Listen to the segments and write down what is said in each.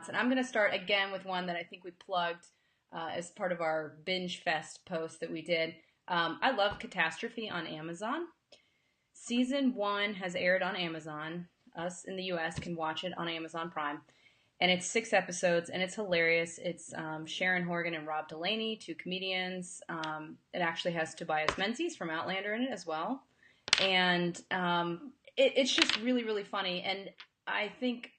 And I'm going to start again with one that I think we plugged as part of our Binge Fest post that we did. I love Catastrophe on Amazon. Season 1 has aired on Amazon. Us in the US can watch it on Amazon Prime. And it's 6 episodes, and it's hilarious. It's Sharon Horgan and Rob Delaney, 2 comedians. It actually has Tobias Menzies from Outlander in it as well. And it's just really, really funny. And I think,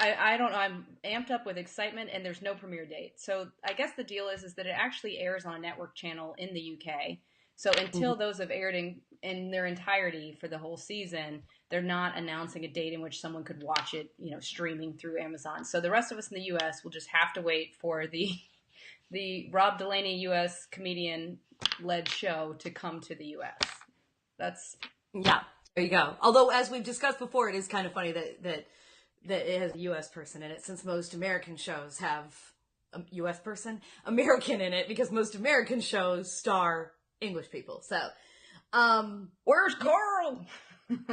I don't know, I'm amped up with excitement, and there's no premiere date. So I guess the deal is that it actually airs on a network channel in the UK. So until those have aired in their entirety for the whole season, they're not announcing a date in which someone could watch it, streaming through Amazon. So the rest of us in the U.S. will just have to wait for the Rob Delaney U.S. comedian-led show to come to the U.S. Yeah, there you go. Although, as we've discussed before, it is kind of funny that it has a U.S. person in it, since most American shows have a U.S. person, American in it, because most American shows star English people. So, where's Carl?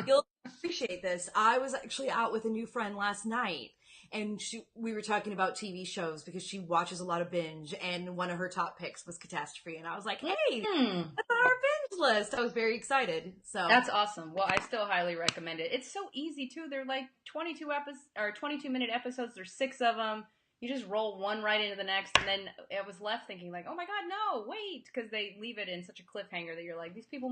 You'll appreciate this. I was actually out with a new friend last night, and we were talking about TV shows because she watches a lot of binge, and one of her top picks was Catastrophe, and I was like, hey, that's on our binge list. I was very excited. So that's awesome. Well, I still highly recommend it. It's so easy too. They're like 22-minute episodes. There's 6 of them. You just roll one right into the next, and then I was left thinking like, oh my God, no, wait, because they leave it in such a cliffhanger that you're like, these people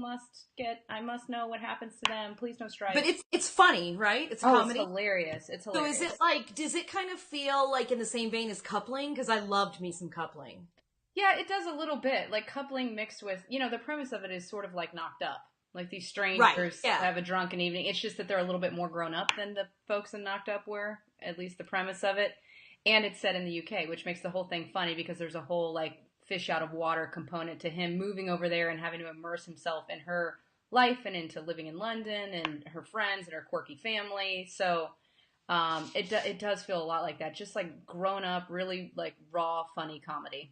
I must know what happens to them. Please don't strike. But it's funny, right? It's a comedy. It's hilarious. It's hilarious. So is it like, does it kind of feel like in the same vein as Coupling? Because I loved me some Coupling. Yeah, it does a little bit. Like Coupling mixed with, the premise of it is sort of like Knocked Up. Like these strangers have a drunken evening. It's just that they're a little bit more grown up than the folks in Knocked Up were, at least the premise of it. And it's set in the UK, which makes the whole thing funny because there's a whole like fish out of water component to him moving over there and having to immerse himself in her life and into living in London and her friends and her quirky family. So it does feel a lot like that, just like grown up, really like raw, funny comedy.